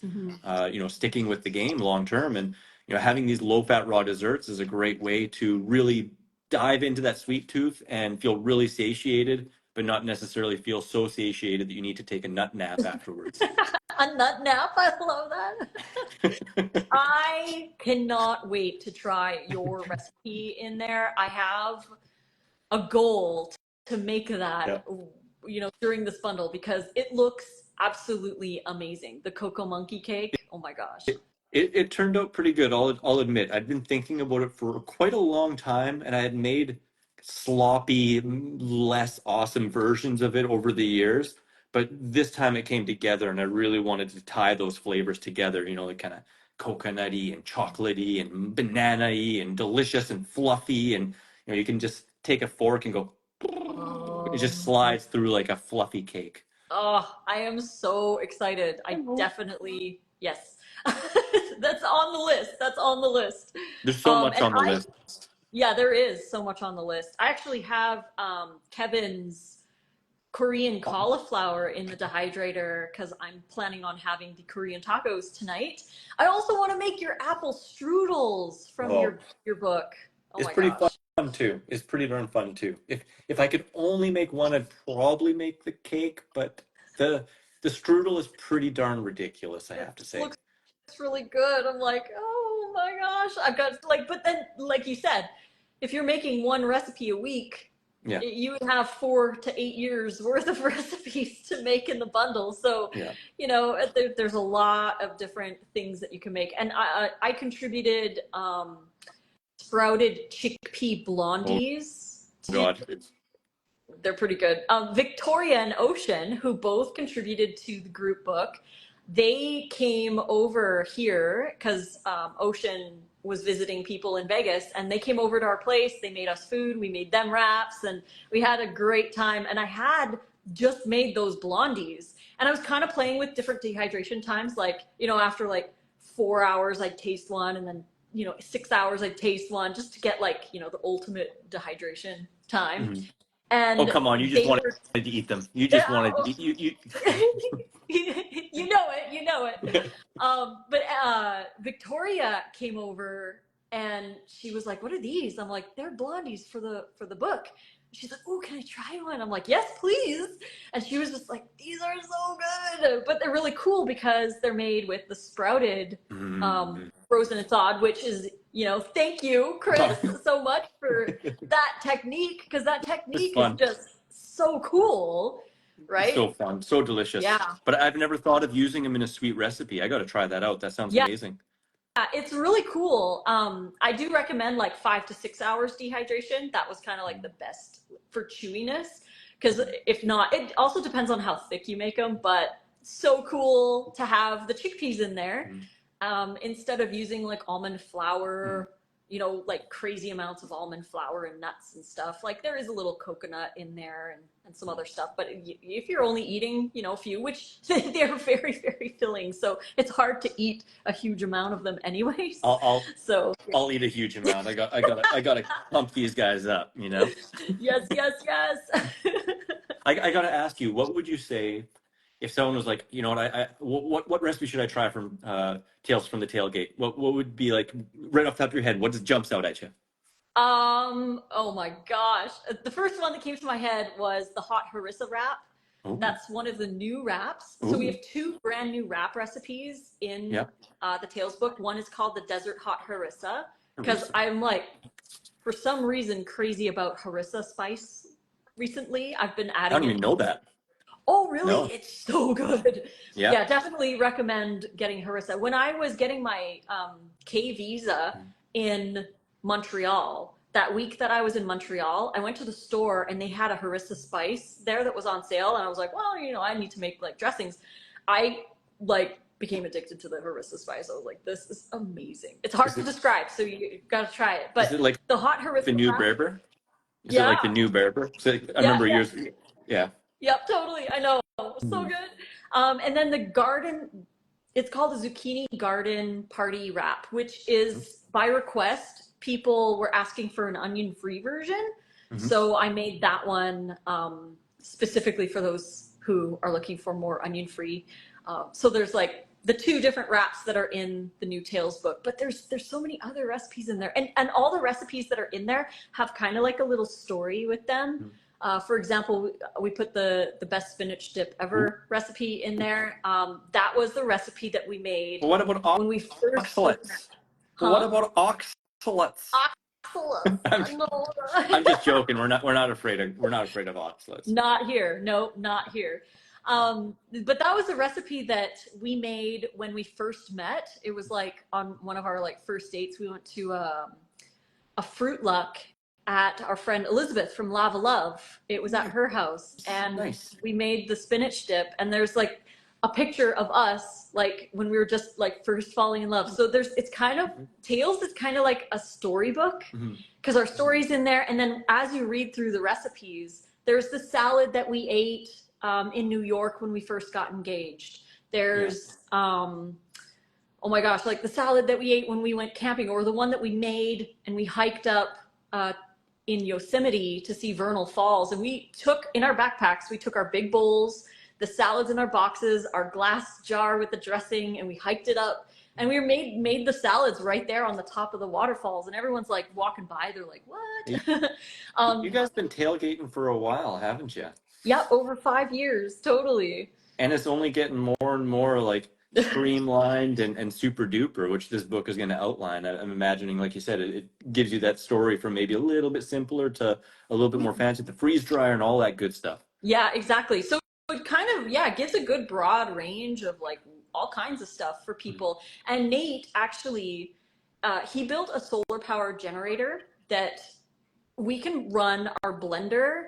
[SPEAKER 1] Sticking with the game long-term, and having these low-fat raw desserts is a great way to really dive into that sweet tooth and feel really satiated, but not necessarily feel so satiated that you need to take a nut nap afterwards.
[SPEAKER 2] A nut nap, I love that. I cannot wait to try your recipe in there. I have a goal to make that, during this bundle, because it looks absolutely amazing. The cocoa monkey cake, oh my gosh.
[SPEAKER 1] It turned out pretty good. I'll admit. I'd been thinking about it for quite a long time, and I had made sloppy, less awesome versions of it over the years. But this time it came together, and I really wanted to tie those flavors together. Like kind of coconutty and chocolatey and banana-y and delicious and fluffy, and you can just take a fork and go. It just slides through like a fluffy cake.
[SPEAKER 2] Oh, I am so excited. I definitely, yes. That's on the list. That's on the list.
[SPEAKER 1] There's so much on the list.
[SPEAKER 2] Yeah, there is so much on the list. I actually have Kevin's Korean cauliflower in the dehydrator because I'm planning on having the Korean tacos tonight. I also want to make your apple strudels from your book. Oh,
[SPEAKER 1] it's pretty fun too. It's pretty darn fun too. If I could only make one, I'd probably make the cake, but the strudel is pretty darn ridiculous, I have to say.
[SPEAKER 2] It's really good. I'm like, oh my gosh, I've got but then like you said, if you're making one recipe a week, you would have 4 to 8 years worth of recipes to make in the bundle. So there's a lot of different things that you can make, and I contributed sprouted chickpea blondies. They're pretty good. Victoria and Ocean, who both contributed to the group book, they came over here because Ocean was visiting people in Vegas, and they came over to our place. They made us food. We made them wraps, and we had a great time. And I had just made those blondies, and I was kind of playing with different dehydration times. Like, after like 4 hours, I'd taste one, and then 6 hours I'd taste one, just to get like the ultimate dehydration time.
[SPEAKER 1] Mm-hmm.
[SPEAKER 2] And
[SPEAKER 1] come on, you just wanted to eat them. You just wanted to eat you.
[SPEAKER 2] You know it. But Victoria came over and she was like, "What are these?" I'm like, "They're blondies for the book." She's like, "Oh, can I try one?" I'm like, "Yes, please." And she was just like, "These are so good," but they're really cool because they're made with the sprouted frozen and thawed, which is, thank you, Chris, so much for that technique, because that technique is just so cool, right?
[SPEAKER 1] So fun, so delicious.
[SPEAKER 2] Yeah.
[SPEAKER 1] But I've never thought of using them in a sweet recipe. I got to try that out. That sounds amazing.
[SPEAKER 2] Yeah, it's really cool. I do recommend like 5 to 6 hours dehydration. That was kind of like the best for chewiness, because if not, it also depends on how thick you make them, but so cool to have the chickpeas in there. Instead of using like almond flour, like crazy amounts of almond flour and nuts and stuff. Like there is a little coconut in there and some other stuff. But if you're only eating, a few, which they're very, very filling, so it's hard to eat a huge amount of them anyways.
[SPEAKER 1] I'll eat a huge amount. I gotta pump these guys up,
[SPEAKER 2] Yes.
[SPEAKER 1] I gotta ask you, what would you say if someone was like, what recipe should I try from Tales from the Tailgate? What would be like right off the top of your head? What just jumps out at you?
[SPEAKER 2] Oh my gosh. The first one that came to my head was the hot harissa wrap. Ooh. That's one of the new wraps. Ooh. So we have 2 brand new wrap recipes in the Tales book. One is called the Desert Hot Harissa, because I'm like, for some reason, crazy about harissa spice recently. I've been adding
[SPEAKER 1] I don't even know that.
[SPEAKER 2] Oh, really? No. It's so good.
[SPEAKER 1] Yeah,
[SPEAKER 2] definitely recommend getting harissa. When I was getting my K visa in Montreal, that week that I was in Montreal, I went to the store and they had a harissa spice there that was on sale. And I was like, well, I need to make like dressings. I like became addicted to the harissa spice. I was like, this is amazing. It's hard to describe, so you've got to try it. But
[SPEAKER 1] is it like
[SPEAKER 2] the hot harissa
[SPEAKER 1] the new
[SPEAKER 2] wrap,
[SPEAKER 1] Berber? Is it
[SPEAKER 2] yeah,
[SPEAKER 1] like the new Berber? So I
[SPEAKER 2] yeah,
[SPEAKER 1] remember
[SPEAKER 2] yeah.
[SPEAKER 1] years. Yeah.
[SPEAKER 2] Yep, totally. I know. So
[SPEAKER 1] Mhm.
[SPEAKER 2] good. And then the garden, it's called a zucchini garden party wrap, which is by request. People were asking for an onion-free version.
[SPEAKER 1] Mhm.
[SPEAKER 2] So I made that one specifically for those who are looking for more onion-free. So there's like the two different wraps that are in the new Tales book, but there's so many other recipes in there. And all the recipes that are in there have kind of like a little story with them.
[SPEAKER 1] Mhm.
[SPEAKER 2] For example, we put the best spinach dip
[SPEAKER 1] Ooh.
[SPEAKER 2] ever recipe in there. That was the recipe that we made
[SPEAKER 1] But what about
[SPEAKER 2] when we first
[SPEAKER 1] oxalates? But what
[SPEAKER 2] huh?
[SPEAKER 1] about oxalates?
[SPEAKER 2] Oxalates.
[SPEAKER 1] I'm,
[SPEAKER 2] No.
[SPEAKER 1] I'm just joking. We're not afraid of oxalates.
[SPEAKER 2] Not here. No, not here. But that was a recipe that we made when we first met. It was like on one of our like first dates. We went to a Fruit Luck at our friend Elizabeth from Lava Love. It was at her house, and
[SPEAKER 1] Nice.
[SPEAKER 2] we made the spinach dip. And there's like a picture of us like when we were just like first falling in love. So it's kind of Tales is kind of like a storybook because our story's in there. And then as you read through the recipes, there's the salad that we ate in New York when we first got engaged. There's oh my gosh, like the salad that we ate when we went camping, or the one that we made and we hiked up in Yosemite to see Vernal Falls. And we took in our backpacks, we took our big bowls, the salads in our boxes, our glass jar with the dressing, and we hiked it up. And we made the salads right there on the top of the waterfalls. And everyone's like walking by, they're like, what?
[SPEAKER 1] You guys been tailgating for a while, haven't you?
[SPEAKER 2] Yeah, over 5 years, totally.
[SPEAKER 1] And it's only getting more and more like streamlined and super duper, which this book is going to outline. I'm imagining, like you said, it gives you that story from maybe a little bit simpler to a little bit more fancy, the freeze dryer and all that good stuff.
[SPEAKER 2] Yeah, exactly. So it kind of, yeah, gives a good broad range of like all kinds of stuff for people. And Nate actually, he built a solar powered generator that we can run our blender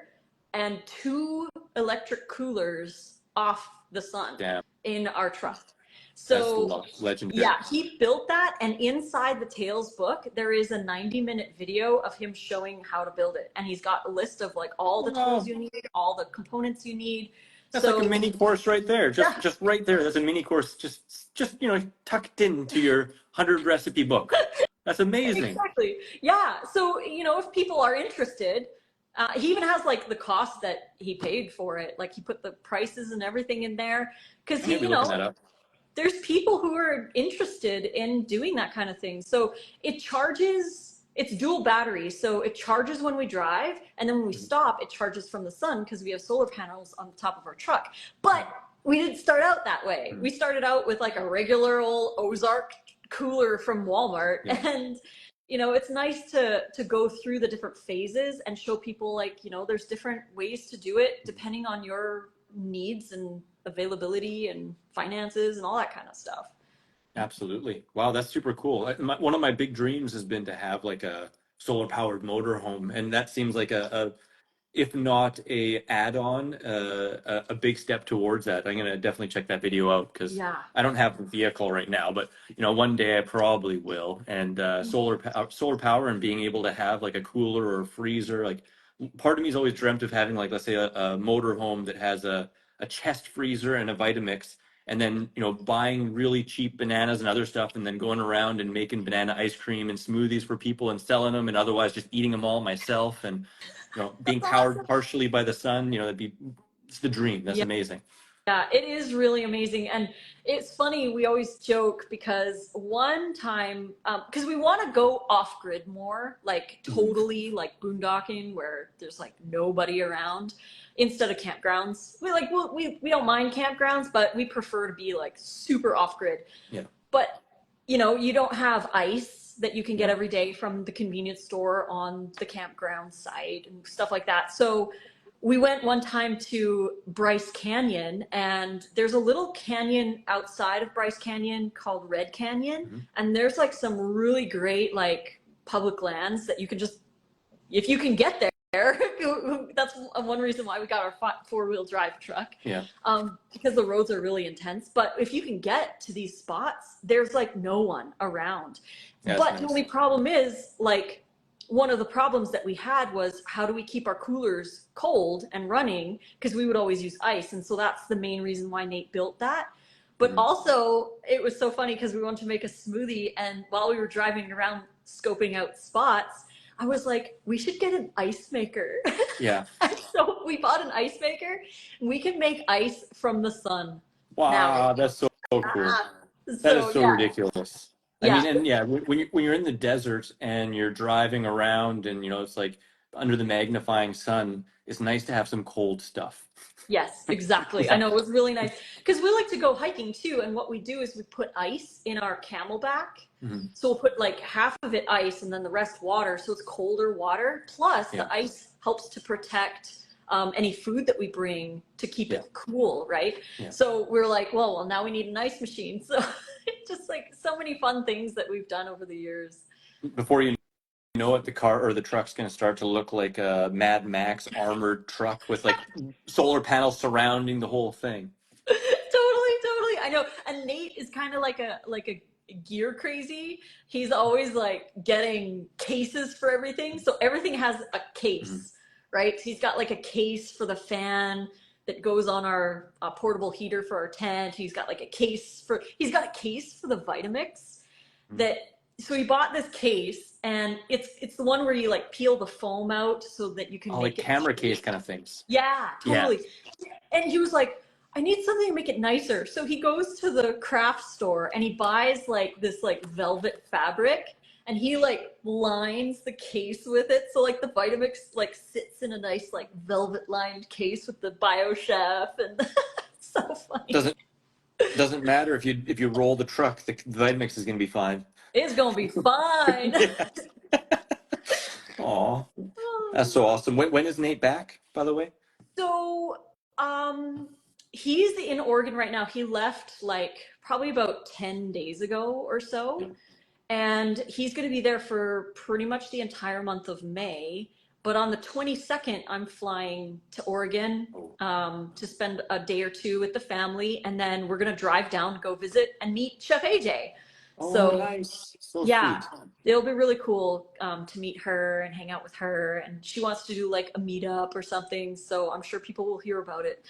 [SPEAKER 2] and 2 electric coolers off the sun.
[SPEAKER 1] Damn.
[SPEAKER 2] In our truck. So
[SPEAKER 1] that's legendary.
[SPEAKER 2] yeah, he built that, and inside the Tales book, there is a 90-minute video of him showing how to build it. And he's got a list of like all the tools you need, all the components you need.
[SPEAKER 1] That's like a mini course right there. Just right there. That's a mini course just tucked into your 100 recipe book. That's amazing.
[SPEAKER 2] Exactly. Yeah. So, if people are interested, he even has like the cost that he paid for it. Like he put the prices and everything in there because there's people who are interested in doing that kind of thing. So it's dual battery. So it charges when we drive, and then when we stop, it charges from the sun because we have solar panels on the top of our truck. But we didn't start out that way. We started out with like a regular old Ozark cooler from Walmart. And it's nice to go through the different phases and show people like, there's different ways to do it depending on your needs and availability and finances and all that kind of stuff.
[SPEAKER 1] Absolutely. Wow, that's super cool. One of my big dreams has been to have like a solar powered motorhome, and that seems like if not a add-on, a big step towards that. I'm gonna definitely check that video out because I don't have a vehicle right now, but one day I probably will. And solar power and being able to have like a cooler or a freezer, like part of me's always dreamt of having like, let's say a motor home that has a chest freezer and a Vitamix, and then buying really cheap bananas and other stuff, and then going around and making banana ice cream and smoothies for people and selling them, and otherwise just eating them all myself, and being powered partially by the sun. It's the dream. That's amazing.
[SPEAKER 2] Yeah, it is really amazing. And it's funny, we always joke because one time, because we want to go off grid more, like totally like boondocking where there's like nobody around instead of campgrounds. We don't mind campgrounds, but we prefer to be like super off grid.
[SPEAKER 1] Yeah.
[SPEAKER 2] But you don't have ice that you can get every day from the convenience store on the campground site and stuff like that. So we went one time to Bryce Canyon, and there's a little canyon outside of Bryce Canyon called Red Canyon. And there's like some really great like public lands that you can just, if you can get That's one reason why we got our 4-wheel drive truck.
[SPEAKER 1] Yeah.
[SPEAKER 2] Because the roads are really intense. But if you can get to these spots, there's like no one around.
[SPEAKER 1] That's
[SPEAKER 2] But
[SPEAKER 1] nice.
[SPEAKER 2] the only problem is, like, one of the problems that we had was, how do we keep our coolers cold and running? Because we would always use ice. And so that's the main reason why Nate built that. But also, it was so funny because we wanted to make a smoothie. And while we were driving around scoping out spots, I was like, we should get an ice maker.
[SPEAKER 1] Yeah.
[SPEAKER 2] So we bought an ice maker. We can make ice from the sun.
[SPEAKER 1] Wow,
[SPEAKER 2] Now.
[SPEAKER 1] that's so cool. That is so
[SPEAKER 2] yeah.
[SPEAKER 1] ridiculous. I mean, and yeah, when you're in the desert and you're driving around and, you know, it's like under the magnifying sun, it's nice to have some cold stuff.
[SPEAKER 2] Yes, exactly. I know, it was really nice because we like to go hiking too. And what we do is we put ice in our Camelback. So we'll put like half of it ice and then the rest water. So it's colder water. Plus the ice helps to protect any food that we bring to keep it cool, right? Yeah. So we're like, well, now we need an ice machine. So just like so many fun things that we've done over the years. Before
[SPEAKER 1] you know it, the car or the truck's going to start to look like a Mad Max armored truck with like solar panels surrounding the whole thing. Totally. I know. And Nate is kind of like a gear crazy. He's always like getting cases for everything. So everything has a case, right? So he's got like a case for the fan that goes on our portable heater for our tent. He's got a case for the Vitamix that. So we bought this case, and it's the one where you like peel the foam out so that you can make like
[SPEAKER 2] it
[SPEAKER 1] camera case kind of things.
[SPEAKER 2] Yeah, totally. Yeah. And he was like, I need something to make it nicer. So he goes to the craft store and he buys like this like velvet fabric, and he like lines the case with it. So like the Vitamix like sits in a nice like velvet lined case with the BioChef, and it's so funny.
[SPEAKER 1] Doesn't matter if you roll the truck, the Vitamix is gonna be fine.
[SPEAKER 2] It's gonna be fine.
[SPEAKER 1] Aw, that's so awesome. When is Nate back, by the way?
[SPEAKER 2] So, he's in Oregon right now. He left like probably about 10 days ago or so. And he's going to be there for pretty much the entire month of May. But on the 22nd, I'm flying to Oregon to spend a day or two with the family. And then we're going to drive down to go visit and meet Chef AJ.
[SPEAKER 1] So nice. So
[SPEAKER 2] yeah,
[SPEAKER 1] sweet.
[SPEAKER 2] It'll be really cool to meet her and hang out with her. And she wants to do like a meetup or something. So I'm sure people will hear about it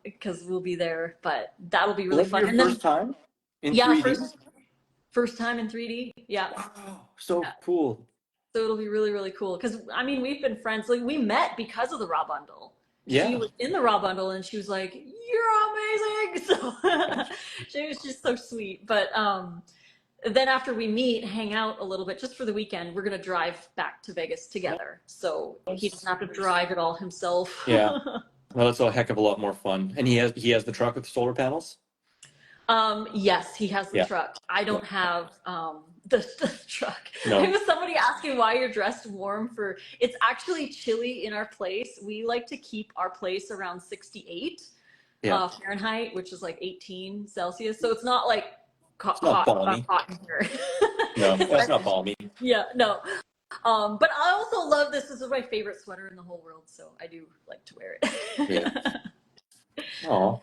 [SPEAKER 2] because we'll be there. But that'll be really fun.
[SPEAKER 1] And first time in 3D?
[SPEAKER 2] First time in 3D. Yeah.
[SPEAKER 1] Wow, so cool.
[SPEAKER 2] So it'll be really, really cool. Because, I mean, we've been friends. Like, we met because of the Raw Bundle.
[SPEAKER 1] Yeah.
[SPEAKER 2] She was in the Raw Bundle, and she was like, you're amazing. So she was just so sweet. But then after we hang out a little bit, just for the weekend, we're going to drive back to Vegas together. So he doesn't have to drive it all himself.
[SPEAKER 1] Yeah. Well, that's a heck of a lot more fun. And he has the truck with solar panels?
[SPEAKER 2] Yes, he has the truck. I don't have the truck.
[SPEAKER 1] No.
[SPEAKER 2] There was somebody asking why you're dressed warm for. It's actually chilly in our place. We like to keep our place around 68 Fahrenheit, which is like 18 Celsius. So it's not like hot in here.
[SPEAKER 1] No, that's not balmy.
[SPEAKER 2] Yeah, no. But I also love this. This is my favorite sweater in the whole world, so I do like to wear it.
[SPEAKER 1] Yeah. Oh.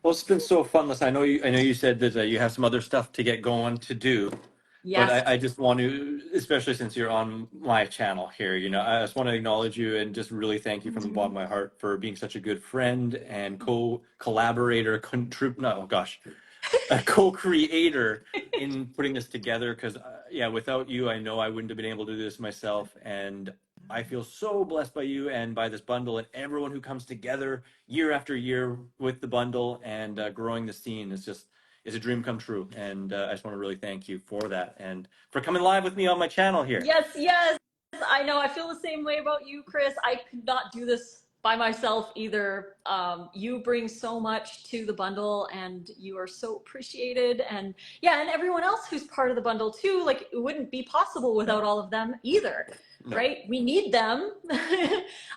[SPEAKER 1] Well, it's been so fun, Lissa. I know you said that you have some other stuff to get going to do. Yes. But I just want to, especially since you're on my channel here, you know, I just want to acknowledge you and just really thank you from the bottom of my heart for being such a good friend and co-collaborator, a co-creator in putting this together. Because, without you, I know I wouldn't have been able to do this myself. And I feel so blessed by you and by this bundle and everyone who comes together year after year with the bundle and growing the scene. It's a dream come true. And I just want to really thank you for that and for coming live with me on my channel here.
[SPEAKER 2] Yes. I know. I feel the same way about you, Chris. I could not do this by myself either. You bring so much to the bundle and you are so appreciated. And and everyone else who's part of the bundle too. Like, it wouldn't be possible without all of them either. No. Right? We need them.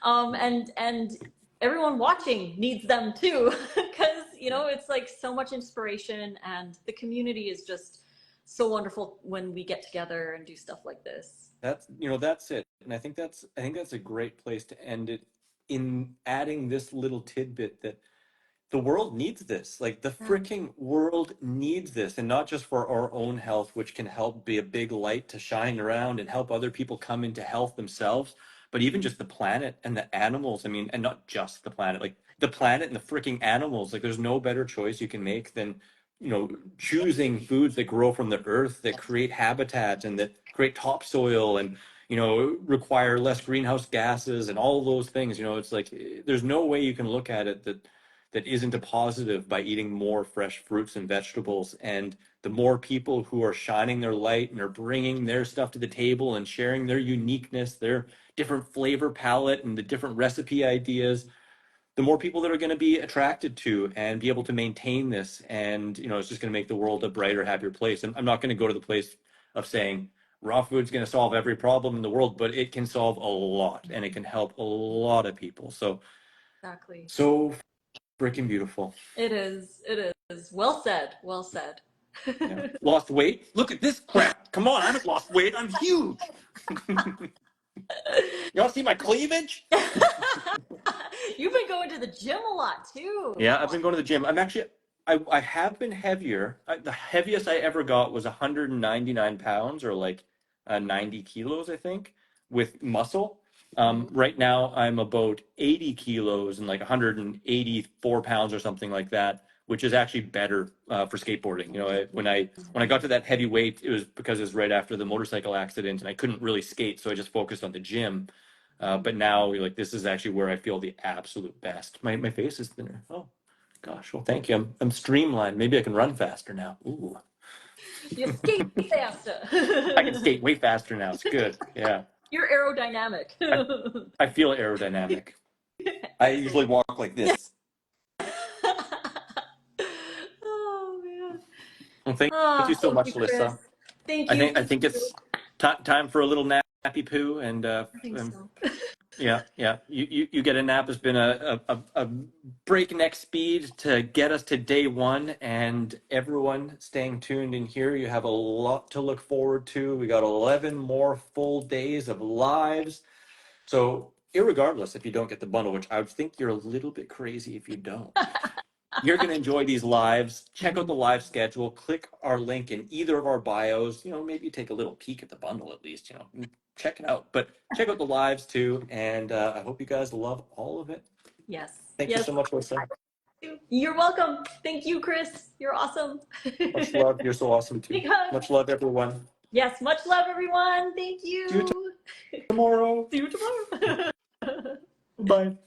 [SPEAKER 2] And everyone watching needs them too, because, you know, it's like so much inspiration and the community is just so wonderful when we get together and do stuff like this.
[SPEAKER 1] That's it. And I think that's a great place to end it, in adding this little tidbit that the world needs this. Like, the freaking world needs this, and not just for our own health, which can help be a big light to shine around and help other people come into health themselves, but even just the planet and the animals. I mean, and not just the planet, like the planet and the freaking animals. Like, there's no better choice you can make than, choosing foods that grow from the earth, that create habitat and that create topsoil and, require less greenhouse gases and all those things. It's like, there's no way you can look at it that isn't a positive by eating more fresh fruits and vegetables. And the more people who are shining their light and are bringing their stuff to the table and sharing their uniqueness, their different flavor palette and the different recipe ideas, the more people that are going to be attracted to and be able to maintain this. And, it's just going to make the world a brighter, happier place. And I'm not going to go to the place of saying raw food's going to solve every problem in the world, but it can solve a lot, and it can help a lot of people. So,
[SPEAKER 2] exactly.
[SPEAKER 1] So freaking beautiful.
[SPEAKER 2] It is. Well said. Well said.
[SPEAKER 1] Yeah. Lost weight? Look at this crap. Come on, I haven't lost weight. I'm huge. You want to see my cleavage?
[SPEAKER 2] You've been going to the gym a lot too.
[SPEAKER 1] Yeah, I've been going to the gym. I have been heavier. The heaviest I ever got was 199 pounds, or like 90 kilos, I think, with muscle. Right now I'm about 80 kilos and like 184 pounds or something like that, which is actually better for skateboarding. When I got to that heavy weight, it was because it was right after the motorcycle accident and I couldn't really skate, so I just focused on the gym. But now, like, this is actually where I feel the absolute best. My face is thinner. Oh gosh, well, thank you. I'm streamlined. Maybe I can run faster now. Ooh.
[SPEAKER 2] You skate faster.
[SPEAKER 1] I can skate way faster now. It's good. Yeah.
[SPEAKER 2] You're aerodynamic.
[SPEAKER 1] I feel aerodynamic. I usually walk like this.
[SPEAKER 2] Oh man.
[SPEAKER 1] Well, thank you so much, Lissa.
[SPEAKER 2] Thank you.
[SPEAKER 1] I think it's time for a little nappy poo, and
[SPEAKER 2] I think so.
[SPEAKER 1] Yeah. You get a nap. Has been a breakneck speed to get us to day one, and everyone staying tuned in here. You have a lot to look forward to. We got 11 more full days of lives. So, irregardless, if you don't get the bundle, which I would think you're a little bit crazy if you don't, you're going to enjoy these lives. Check out the live schedule. Click our link in either of our bios. Maybe take a little peek at the bundle at least. Check it out. But check out the lives too. And I hope you guys love all of it.
[SPEAKER 2] Yes.
[SPEAKER 1] Thank you so much, Lissa.
[SPEAKER 2] You're welcome. Thank you, Chris. You're awesome.
[SPEAKER 1] Much love. You're so awesome too. Much love, everyone.
[SPEAKER 2] Yes, much love, everyone. Thank you.
[SPEAKER 1] See you tomorrow.
[SPEAKER 2] See you tomorrow.
[SPEAKER 1] Bye.